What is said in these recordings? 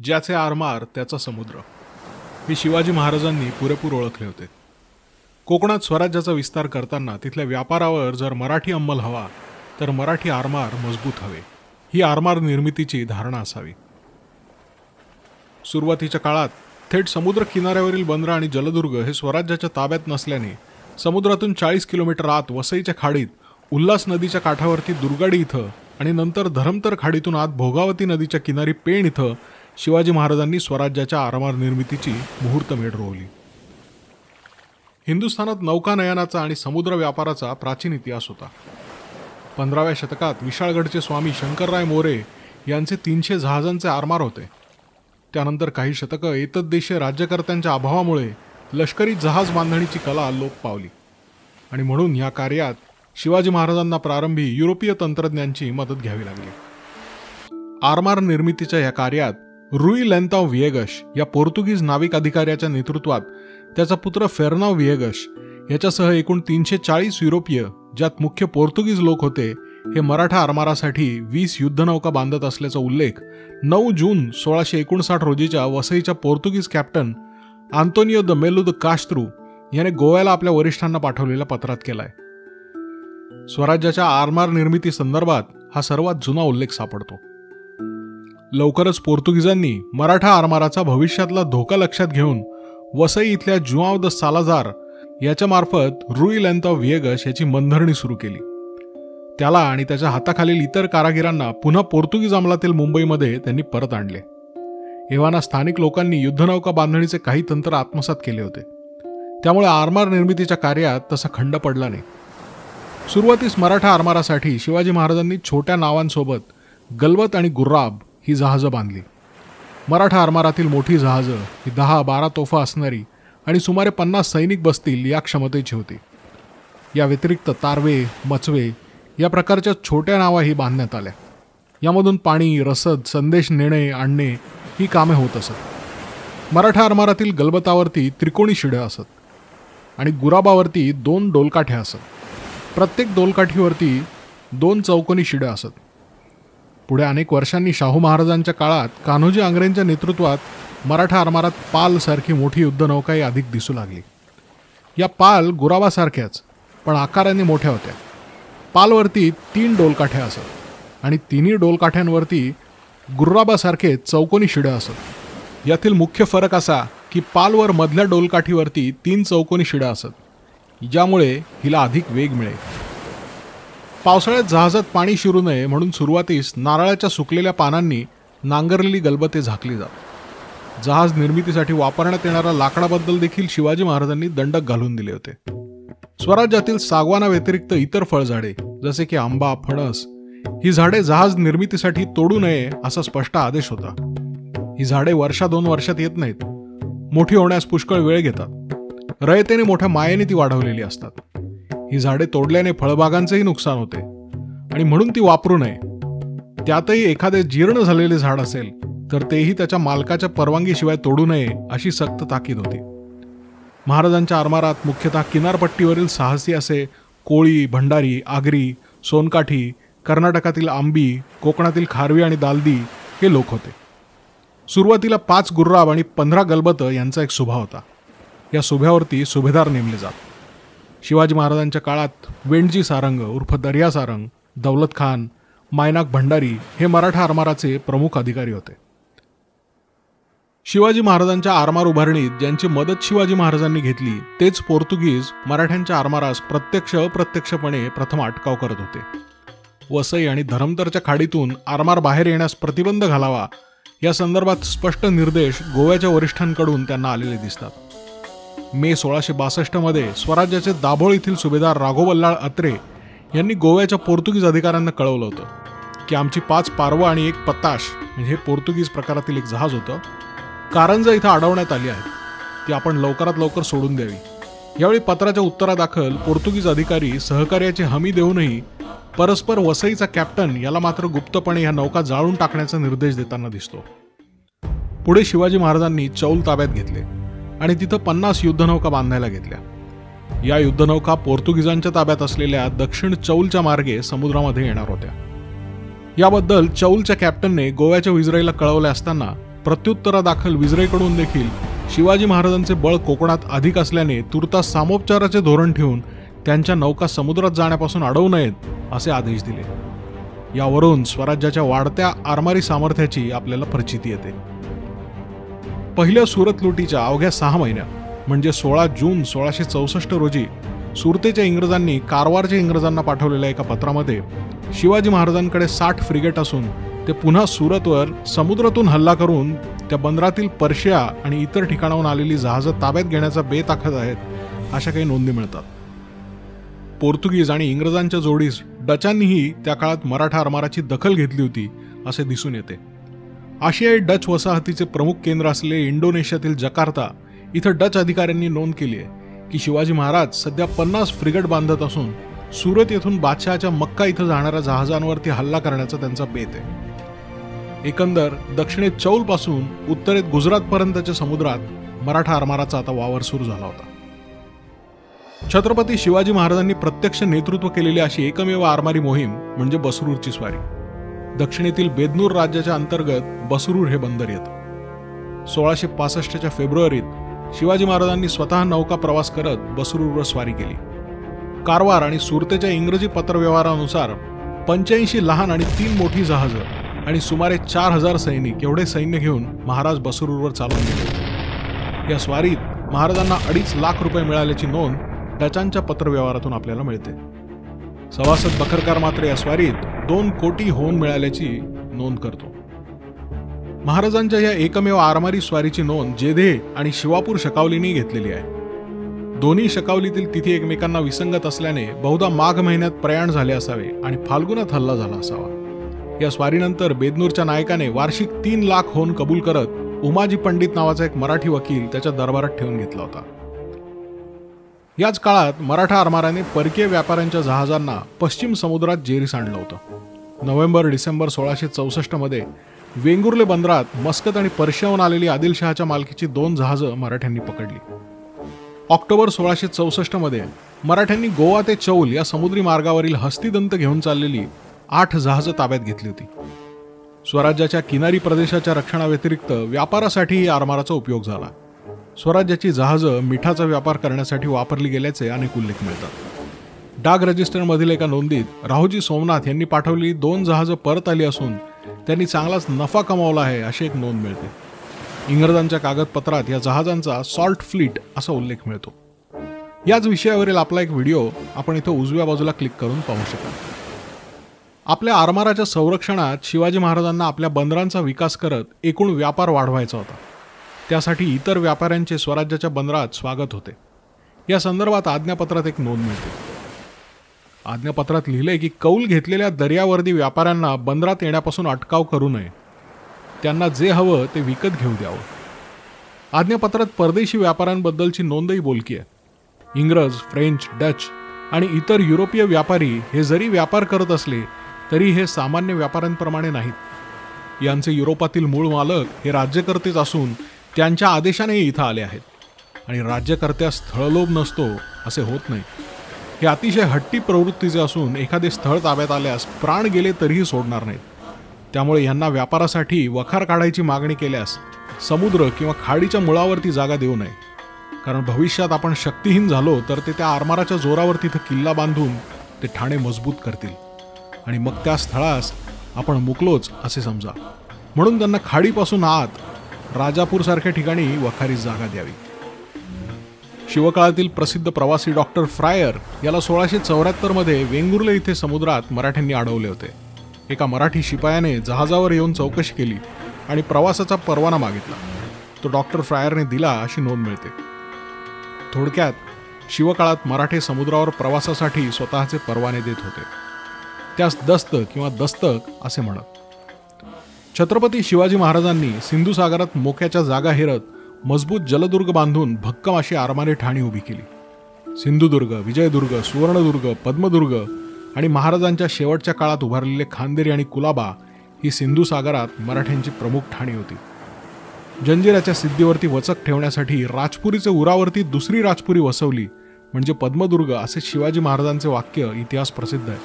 ज्याचे आरमार त्याचा समुद्र, हे शिवाजी महाराजांनी पुरेपूर ओळखले होते. कोकणात स्वराज्याचा विस्तार करताना तिथल्या व्यापारावर जर मराठी अंमल हवा तर मराठी आरमार मजबूत हवे, ही आरमार निर्मितीची धारणा असावी. सुरुवातीच्या काळात थेट समुद्र किनाऱ्यावरील बंदरं आणि जलदुर्ग हे स्वराज्याच्या ताब्यात नसल्याने समुद्रातून 40 किलोमीटर आत वसईच्या खाडीत उल्हास नदीच्या काठावरती दुर्गाडी इथं आणि नंतर धरमतर खाडीतून आत भोगावती नदीच्या किनारी पेण इथं शिवाजी महाराजांनी स्वराज्याच्या आरमार निर्मितीची मुहूर्तमेढ रोवली. हिंदुस्थानात नौकानयनाचा आणि समुद्र व्यापाराचा प्राचीन इतिहास होता. 15व्या शतकात विशाळगडचे स्वामी शंकरराय मोरे यांचे 300 जहाजांचे आरमार होते. त्यानंतर काही शतकं एतद्देशीय राज्यकर्त्यांच्या अभावामुळे लष्करी जहाज बांधणीची कला लोप पावली आणि म्हणून या कार्यात शिवाजी महाराजांना प्रारंभी युरोपीय तंत्रज्ञांची मदत घ्यावी लागली. आरमार निर्मितीच्या या कार्यात रुई लेंताव विएगस या पोर्तुगीज नाविक अधिकाऱ्याच्या नेतृत्वात त्याचा पुत्र फेर्नाव विएगस याच्यासह एकूण 340 युरोपीय, ज्यात मुख्य पोर्तुगीज लोक होते, हे मराठा आरमारासाठी 20 युद्धनौका बांधत असल्याचा उल्लेख 9 जून 1659 रोजीच्या वसईच्या पोर्तुगीज कॅप्टन आंतोनियो द मेलू द कास्त्रू याने गोव्याला आपल्या वरिष्ठांना पाठवलेल्या पत्रात केलाय. स्वराज्याच्या आरमार निर्मिती संदर्भात हा सर्वात जुना उल्लेख सापडतो. लवकरच पोर्तुगीजांनी मराठा आरमाराचा भविष्यातला धोका लक्षात घेऊन वसई इथल्या जुआव द सालाजार याच्या मार्फत रुई लेंताव विएगस याची मनधरणी सुरू केली. त्याला आणि त्याच्या हाताखालील इतर कारागिरांना पुन्हा पोर्तुगीज अंमलातील मुंबईमध्ये त्यांनी परत आणले. एव्हाना स्थानिक लोकांनी युद्धनौका बांधणीचे काही तंत्र आत्मसात केले होते. त्यामुळे आरमार निर्मितीच्या कार्यात तसा खंड पडला नाही. सुरुवातीस मराठा आरमारासाठी शिवाजी महाराजांनी छोट्या नावांसोबत गलबत आणि गुर्राब ही जहाजं बांधली. मराठा आरमारातील मोठी जहाजं ही 10-12 तोफा असणारी आणि सुमारे 50 सैनिक बसतील या क्षमतेची होती. या व्यतिरिक्त तारवे, मचवे या प्रकारच्या छोट्या नावाही बांधण्यात आल्या. यामधून पाणी, रसद, संदेश नेणे आणणे ही कामे होत असत. मराठा आरमारातील गलबतावरती त्रिकोणी शिड्या असत आणि गुराबावरती 2 डोलकाठ्या असत. प्रत्येक डोलकाठीवरती 2 चौकोनी शिड्या असत. पुढे अनेक वर्षांनी शाहू महाराजांच्या काळात कान्होजी आंग्रेंच्या नेतृत्वात मराठा आरमारात पाल सारखी मोठी युद्धनौकाही अधिक दिसू लागली. या पाल गुराबासारख्याच पण आकाराने मोठ्या होत्या. पालवरती 3 डोलकाठ्या असत आणि तिन्ही डोलकाठ्यांवरती गुर्राबासारखे चौकोनी शिड्या असत. यातील मुख्य फरक असा की पालवर मधल्या डोलकाठीवरती 3 चौकोनी शिड्या असत, ज्यामुळे हिला अधिक वेग मिळेल. पावसाळ्यात जहाजात पाणी शिरू नये म्हणून सुरुवातीस नारळाच्या सुकलेल्या पानांनी नांगरलेली गलबते झाकली जात. जहाज निर्मितीसाठी वापरण्यात येणाऱ्या लाकडाबद्दल देखील शिवाजी महाराजांनी दंडक घालून दिले होते. स्वराज्यातील सागवाना व्यतिरिक्त इतर फळझाडे जसे की आंबा, फणस ही झाडे जहाज निर्मितीसाठी तोडू नये असा स्पष्ट आदेश होता. ही झाडे 1-2 वर्षात येत नाहीत. मोठी होण्यास पुष्कळ वेळ घेतात. रयतेने मोठ्या मायेने ती वाढवलेली असतात. ही झाडे तोडल्याने फळबागांचेही नुकसान होते आणि म्हणून ती वापरू नये. त्यातही एखादे जीर्ण झालेले झाड असेल तर तेही त्याच्या मालकाच्या परवानगीशिवाय तोडू नये अशी सक्त ताकीद होती. महाराजांच्या आरमारात मुख्यतः किनारपट्टीवरील साहसी असे कोळी, भंडारी, आगरी, सोनकाठी, कर्नाटकातील आंबी, कोकणातील खारवी आणि दालदी हे लोक होते. सुरुवातीला 5 गुर्राब आणि 15 गलबत यांचा एक सुभा होता. या सुभ्यावरती सुभेदार नेमले जात. शिवाजी महाराजांच्या काळात वेणजी सारंग उर्फ दर्या सारंग, दौलत खान, मायनाक भंडारी हे मराठा आरमाराचे प्रमुख अधिकारी होते. शिवाजी महाराजांच्या आरमार उभारणीत ज्यांची मदत शिवाजी महाराजांनी घेतली तेच पोर्तुगीज मराठ्यांच्या आरमारास प्रत्यक्ष अप्रत्यक्षपणे प्रथम अटकाव करत होते. वसई आणि धरमतरच्या खाडीतून आरमार बाहेर येण्यास प्रतिबंध घालावा या संदर्भात स्पष्ट निर्देश गोव्याच्या वरिष्ठांकडून त्यांना आलेले दिसतात. मे 1662 मध्ये स्वराज्याचे दाभोळ येथील सुभेदार राघोबल्लाळ अत्रे यांनी गोव्याच्या पोर्तुगीज अधिकाऱ्यांना कळवलं होतं की आमची 5 पारवं आणि 1 पताश म्हणजे हे पोर्तुगीज प्रकारातील एक जहाज होतं, कारंजा इथं अडवण्यात आली आहे. ती आपण लवकरात लवकर सोडून द्यावी. यावेळी पत्राच्या उत्तरादाखल पोर्तुगीज अधिकारी सहकार्याची हमी देऊनही परस्पर वसईचा कॅप्टन याला मात्र गुप्तपणे ह्या नौका जाळून टाकण्याचा निर्देश देताना दिसतो. पुढे शिवाजी महाराजांनी चौल ताब्यात घेतले आणि तिथं 50 युद्धनौका बांधायला घेतल्या. या युद्धनौका पोर्तुगीजांच्या ताब्यात असलेल्या दक्षिण चौलच्या मार्गे समुद्रामध्ये येणार होत्या. याबद्दल चौलच्या कॅप्टनने गोव्याच्या विजराईला कळवले असताना प्रत्युत्तरादाखल विजरेकडून देखील शिवाजी महाराजांचे बळ कोकणात अधिक असल्याने तुर्तास सामोपचाराचे धोरण ठेवून त्यांच्या नौका समुद्रात जाण्यापासून अडवू नयेत असे आदेश दिले. यावरून स्वराज्याच्या वाढत्या आरमारी सामर्थ्याची आपल्याला प्रचिती येते. पहिल्या सुरत लुटीच्या अवघ्या 6 महिन्यात म्हणजे 16 जून 1664 रोजी सुरतेच्या इंग्रजांनी कारवारच्या इंग्रजांना पाठवलेल्या एका पत्रामध्ये शिवाजी महाराजांकडे 60 फ्रिगेट असून ते पुन्हा सुरतवर समुद्रातून हल्ला करून त्या बंदरातील पर्शिया आणि इतर ठिकाणाहून आलेली जहाजं ताब्यात घेण्याचा बेत आखत आहेत अशा काही नोंदी मिळतात. पोर्तुगीज आणि इंग्रजांच्या जोडीस डचांनीही त्या काळात मराठा आरमाराची दखल घेतली होती असे दिसून येते. आशियाई डच वसाहतीचे प्रमुख केंद्र असलेले इंडोनेशियातील जकार्ता इथं डच अधिकाऱ्यांनी नोंद केली आहे की शिवाजी महाराज सध्या 50 फ्रिगेट बांधत असून सुरत येथून बादशहाच्या मक्का इथं जाणाऱ्या जहाजांवरती हल्ला करण्याचा त्यांचा बेत आहे. एकंदर दक्षिणेत चौलपासून उत्तरेत गुजरातपर्यंतच्या समुद्रात मराठा आरमाराचा आता वावर सुरू झाला होता. छत्रपती शिवाजी महाराजांनी प्रत्यक्ष नेतृत्व केलेली अशी एकमेव आरमारी मोहीम म्हणजे बसरूरची स्वारी. दक्षिणेतील बेदनूर राज्याच्या अंतर्गत बसरूर हे बंदर येतं. 1665च्या फेब्रुवारीत शिवाजी महाराजांनी स्वतः नौका प्रवास करत बसरूरवर स्वारी केली. कारवार आणि सुरतेच्या इंग्रजी पत्रव्यवहारानुसार 85 लहान आणि 3 मोठी जहाजं आणि सुमारे 4000 सैनिक एवढे सैन्य घेऊन महाराज बसरूरवर चालून गेले. या स्वारीत महाराजांना 2.5 लाख रुपये मिळाल्याची नोंद डचांच्या पत्रव्यवहारातून आपल्याला मिळते. सभासद बखरकार मात्र या स्वारीत 2 कोटी होऊन मिळाल्याची नोंद करतो. महाराजांच्या या एकमेव आरमारी स्वारीची नोंद जेधे आणि शिवापूर शकावलीने घेतलेली आहे. दोन्ही शकावलीतील तिथी एकमेकांना विसंगत असल्याने बहुधा माघ महिन्यात प्रयाण झाले असावे आणि फाल्गुनात हल्ला झाला असावा. या स्वारीनंतर बेदनूरच्या नायकाने वार्षिक 3 लाख होऊन कबूल करत उमाजी पंडित नावाचा एक मराठी वकील त्याच्या दरबारात ठेवून घेतला होता. याच काळात मराठा आरमाराने परकीय व्यापाऱ्यांच्या जहाजांना पश्चिम समुद्रात जेरीस आणलं होतं. नोव्हेंबर-डिसेंबर 1664 मध्ये वेंगुर्ले बंदरात मस्कत आणि पर्शियाहून आलेली आदिलशहाच्या मालकीची 2 जहाजं मराठ्यांनी पकडली. ऑक्टोबर 1664 मध्ये मराठ्यांनी गोवा ते चौल या समुद्री मार्गावरील हस्तिदंत घेऊन चाललेली 8 जहाजं ताब्यात घेतली होती. स्वराज्याच्या किनारी प्रदेशाच्या रक्षणाव्यतिरिक्त व्यापारासाठीही आरमाराचा उपयोग झाला. स्वराज्याची जहाजं मिठाचा व्यापार करण्यासाठी वापरली गेल्याचे अनेक उल्लेख मिळतात. डाक रजिस्टरमधील एका नोंदीत राहोजी सोमनाथ यांनी पाठवलेली 2 जहाजं परत आली असून त्यांनी चांगलाच नफा कमावला आहे अशी एक नोंद मिळते. इंग्रजांच्या कागदपत्रात या जहाजांचा सॉल्ट फ्लीट असा उल्लेख मिळतो. याच विषयावरील आपला एक व्हिडिओ आपण इथं उजव्या बाजूला क्लिक करून पाहू शकाल. आपल्या आरमाराच्या संरक्षणात शिवाजी महाराजांना आपल्या बंदरांचा विकास करत एकूण व्यापार वाढवायचा होता. त्यासाठी इतर व्यापाऱ्यांचे स्वराज्याच्या बंदरात स्वागत होते. या संदर्भात आज्ञापत्रात एक नोंद मिळते. आज्ञापत्रात लिहिले की कौल घेतलेल्या दर्यावर्दी व्यापाऱ्यांना बंदरात येण्यापासून अटकाव करू नये. त्यांना जे हवं ते विकत घेऊ द्यावं. आज्ञापत्रात परदेशी व्यापाऱ्यांबद्दलची नोंदही बोलकी आहे. इंग्रज, फ्रेंच, डच आणि इतर युरोपीय व्यापारी हे जरी व्यापार करत असले तरी हे सामान्य व्यापाऱ्यांप्रमाणे नाहीत. यांचे युरोपातील मूळ मालक हे राज्यकर्तेच असून त्यांच्या आदेशाने इथं आले आहेत आणि राज्यकर्त्यास स्थळलोभ नसतो असे होत नाही. हे अतिशय हट्टी प्रवृत्तीचे असून एखादे स्थळ ताब्यात आल्यास प्राण गेले तरीही सोडणार नाहीत. त्यामुळे यांना व्यापारासाठी वखार काढायची मागणी केल्यास समुद्र किंवा खाडीच्या मुळावरती जागा देऊ नये. कारण भविष्यात आपण शक्तिहीन झालो तर ते त्या आरमाराच्या जोरावर तिथं किल्ला बांधून ते ठाणे मजबूत करतील आणि मग त्या स्थळास आपण मुकलोच असे समजा. म्हणून त्यांना खाडीपासून आत राजापूरसारख्या ठिकाणी वखारीस जागा द्यावी. शिवकाळातील प्रसिद्ध प्रवासी डॉक्टर फ्रायर याला 1674 मध्ये वेंगुर्ले इथे समुद्रात मराठ्यांनी अडवले होते. एका मराठी शिपायाने जहाजावर येऊन चौकशी केली आणि प्रवासाचा परवाना मागितला. तो डॉक्टर फ्रायरने दिला अशी नोंद मिळते. थोडक्यात शिवकाळात मराठे समुद्रावर प्रवासासाठी स्वतःचे परवाने देत होते. त्यास दस्त किंवा दस्तक असे म्हणत. छत्रपती शिवाजी महाराजांनी सिंधू सागरात मोक्याच्या जागा हेरत मजबूत जलदुर्ग बांधून भक्कम अशी आरमारी ठाणी उभी केली. सिंधुदुर्ग, विजयदुर्ग, सुवर्णदुर्ग, पद्मदुर्ग आणि महाराजांच्या शेवटच्या काळात उभारलेले खांदेरी आणि कुलाबा ही सिंधू सागरात मराठ्यांची प्रमुख ठाणी होती. जंजिराच्या सिद्धीवरती वचक ठेवण्यासाठी राजपुरीचे उरावरती दुसरी राजपुरी वसवली म्हणजे पद्मदुर्ग असे शिवाजी महाराजांचे वाक्य इतिहास प्रसिद्ध आहे.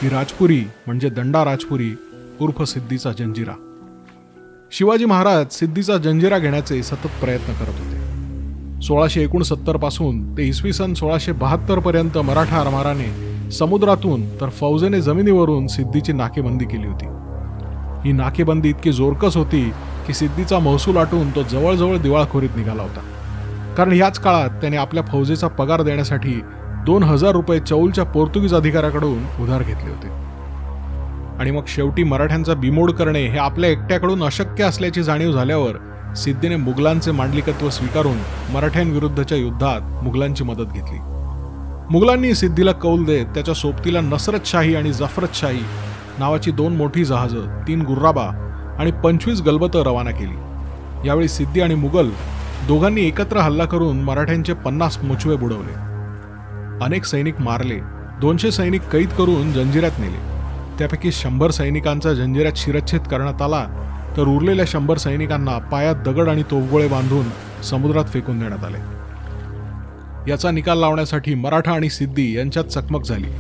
ही राजपुरी म्हणजे दंडा राजपुरी उर्फ सिद्धीचा जंजिरा. शिवाजी महाराज सिद्धीचा जंजिरा घेण्याचे सतत प्रयत्न करत होते. 1669 पासून ते इसवी सन 1672 पर्यंत मराठा आरमाराने समुद्रातून तर फौजेने जमिनीवरून सिद्धीची नाकेबंदी केली होती. ही नाकेबंदी इतकी जोरकस होती की सिद्धीचा महसूल आटून तो जवळजवळ दिवाळखोरीत निघाला होता. कारण याच काळात त्याने आपल्या फौजेचा पगार देण्यासाठी 2000 रुपये चौलच्या पोर्तुगीज अधिकाऱ्याकडून उधार घेतले होते. आणि मग शेवटी मराठ्यांचा बिमोड करणे हे आपल्या एकट्याकडून अशक्य असल्याची जाणीव झाल्यावर सिद्धीने मुघलांचे मांडलिकत्व स्वीकारून मराठ्यांविरुद्धच्या युद्धात मुघलांची मदत घेतली. मुघलांनी सिद्धीला कौल देत त्याच्या सोबतीला नसरतशाही आणि जफरतशाही नावाची 2 मोठी जहाजं, 3 गुर्राबा आणि 25 गलबतं रवाना केली. यावेळी सिद्धी आणि मुघल दोघांनी एकत्र हल्ला करून मराठ्यांचे 50 मुचवे बुडवले. अनेक सैनिक मारले, 200 सैनिक कैद करून जंजिऱ्यात नेले. त्यापैकी 100 सैनिकांचा जंजिऱ्यात शिरच्छेद करण्यात आला, तर उरलेल्या 100 सैनिकांना पायात दगड आणि तोफगोळे बांधून समुद्रात फेकून देण्यात आले. याचा निकाल लावण्यासाठी मराठा आणि सिद्धी यांच्यात चकमक झाली.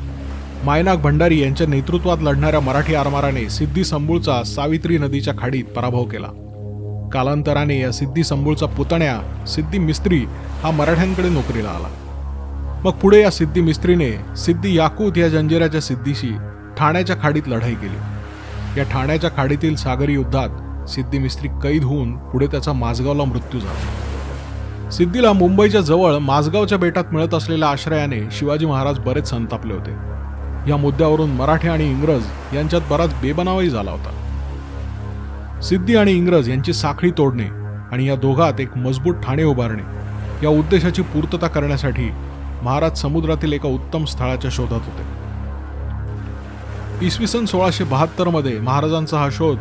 मायनाक भंडारी यांच्या नेतृत्वात लढणाऱ्या मराठी आरमाराने सिद्धी संबूळचा सावित्री नदीच्या खाडीत पराभव केला. कालांतराने या सिद्धी संबूळचा पुतण्या सिद्धी मिस्त्री हा मराठ्यांकडे नोकरीला आला. मग पुढे या सिद्धी मिस्त्रीने सिद्धी याकूत या जंजिऱ्याच्या सिद्धीशी ठाण्याच्या खाडीत लढाई केली. या ठाण्याच्या खाडीतील सागरी युद्धात सिद्धी मिस्त्री कैद होऊन पुढे त्याचा माझगावला मृत्यू झाला. सिद्धीला मुंबईच्या जवळ माझगावच्या बेटात मिळत असलेल्या आश्रयाने शिवाजी महाराज बरेच संतापले होते. या मुद्द्यावरून मराठे आणि इंग्रज यांच्यात बराच बेबनावही झाला होता. सिद्धी आणि इंग्रज यांची साखळी तोडणे आणि या दोघात एक मजबूत ठाणे उभारणे या उद्देशाची पूर्तता करण्यासाठी महाराज समुद्रातील एका उत्तम स्थळाच्या शोधात होते. इसवी सन 1672 मध्ये महाराजांचा हा शोध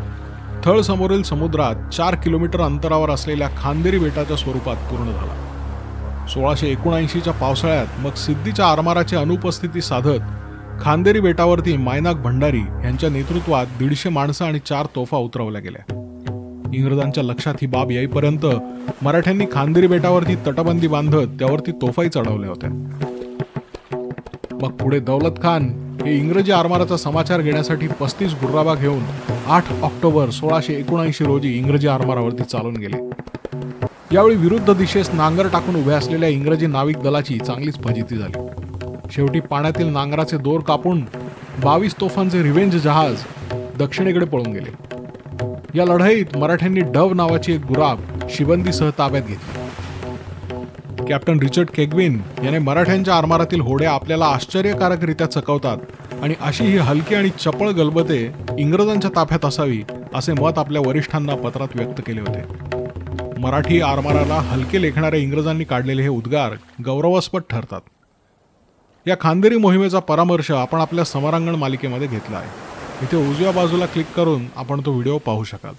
थळ समोरील समुद्रात 4 किलोमीटर अंतरावर असलेल्या खांदेरी बेटाच्या स्वरूपात पूर्ण झाला. 1679च्या पावसाळ्यात मग सिद्धीच्या आरमाराची अनुपस्थिती साधत खांदेरी बेटावरती मायनाक भंडारी यांच्या नेतृत्वात 150 माणसं आणि 4 तोफा उतरवल्या गेल्या. इंग्रजांच्या लक्षात ही बाब येईपर्यंत मराठ्यांनी खांदेरी बेटावरती तटबंदी बांधत त्यावरती तोफाही चढवल्या होत्या. मग पुढे दौलत खान हे इंग्रजी आरमाराचा समाचार घेण्यासाठी 35 गुर्राबा घेऊन 8 ऑक्टोबर 1679 रोजी इंग्रजी आरमारावरती चालून गेले. यावेळी विरुद्ध दिशेस नांगर टाकून उभे असलेल्या इंग्रजी नाविक दलाची चांगलीच फजिती झाली. शेवटी पाण्यातील नांगराचे दोर कापून 22 तोफांचे रिव्हेंज जहाज दक्षिणेकडे पळून गेले. या लढाईत मराठ्यांनी डव नावाची एक गुराब शिबंदीसह ताब्यात घेतली. कॅप्टन रिचर्ड केग्विन याने मराठ्यांच्या आरमारातील होड्या आपल्याला आश्चर्यकारकरित्या चकवतात आणि अशी ही हलकी आणि चपळ गलबते इंग्रजांच्या ताफ्यात असावी असे मत आपल्या वरिष्ठांना पत्रात व्यक्त केले होते. मराठी आरमाराला हलके लेखणाऱ्या इंग्रजांनी काढलेले हे उद्गार गौरवास्पद ठरतात. या खांदेरी मोहिमेचा परामर्श आपण आपल्या समरांगण मालिकेमध्ये घेतला आहे. इथे उजव्या बाजूला क्लिक करून आपण तो व्हिडिओ पाहू शकाल.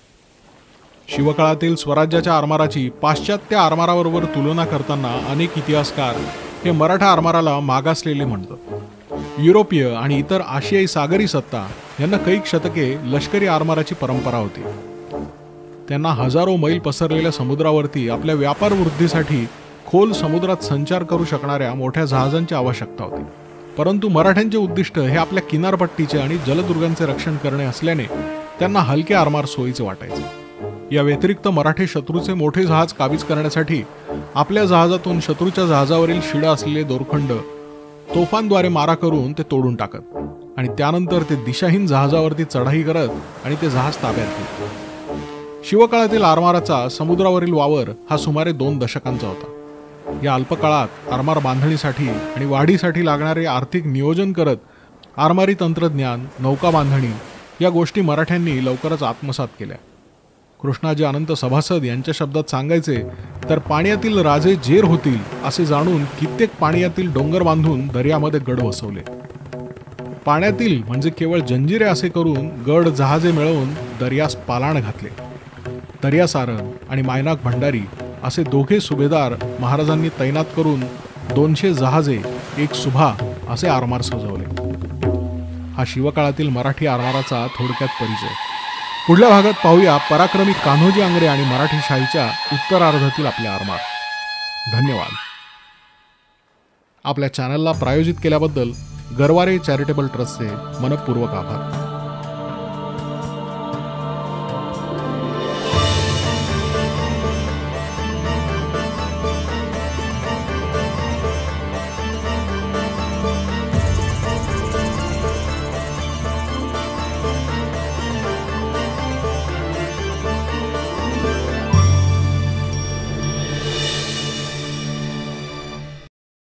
शिवकाळातील स्वराज्याच्या आरमाराची पाश्चात्य आरमाराबरोबर तुलना करताना अनेक इतिहासकार हे मराठा आरमाराला मागासलेले म्हणतात. युरोपीय आणि इतर आशियाई सागरी सत्ता यांना कैक शतके लष्करी आरमाराची परंपरा होती. त्यांना हजारो मैल पसरलेल्या समुद्रावरती आपल्या व्यापार वृद्धीसाठी खोल समुद्रात संचार करू शकणाऱ्या मोठ्या जहाजांची आवश्यकता होती. परंतु मराठ्यांचे उद्दिष्ट हे आपल्या किनारपट्टीचे आणि जलदुर्गांचे रक्षण करणे असल्याने त्यांना हलके आरमार सोयीचे वाटायचे. या व्यतिरिक्त मराठे शत्रूचे मोठे जहाज काबीज करण्यासाठी आपल्या जहाजातून शत्रूच्या जहाजावरील शिडा असलेले दोरखंड तोफांद्वारे मारा करून ते तोडून टाकत आणि त्यानंतर ते दिशाहीन जहाजावरती चढाई करत आणि ते जहाज ताब्यात घेत. शिवकाळातील आरमाराचा समुद्रावरील वावर हा सुमारे 2 दशकांचा होता. या अल्पकाळात आरमार बांधणीसाठी आणि वाढीसाठी लागणारे आर्थिक नियोजन करत आरमारी तंत्रज्ञान, नौका बांधणी या गोष्टी मराठ्यांनी लवकरच आत्मसात केल्या. कृष्णाजी अनंत सभासद यांच्या शब्दात सांगायचे तर पाण्यातील राजे जेर होतील असे जाणून कित्येक पाण्यातील डोंगर बांधून दर्यामध्ये गड वसवले. पाण्यातील म्हणजे केवळ जंजिरे असे करून गड जहाजे मिळवून दर्यास पालाण घातले. दर्यासारंग आणि मायनाक भंडारी असे दोघे सुभेदार महाराजांनी तैनात करून 200 जहाजे, 1 सुभा असे आरमार सजवले. हा शिवकाळातील मराठी आरमाराचा थोडक्यात परिचय. पुढल्या भागात पाहूया पराक्रमी कान्होजी आंग्रे आणि मराठी शाहीच्या उत्तरार्धातील आपले आरमार. धन्यवाद. आपल्या चॅनलला प्रायोजित केल्याबद्दल गरवारे चॅरिटेबल ट्रस्टचे मनपूर्वक आभार.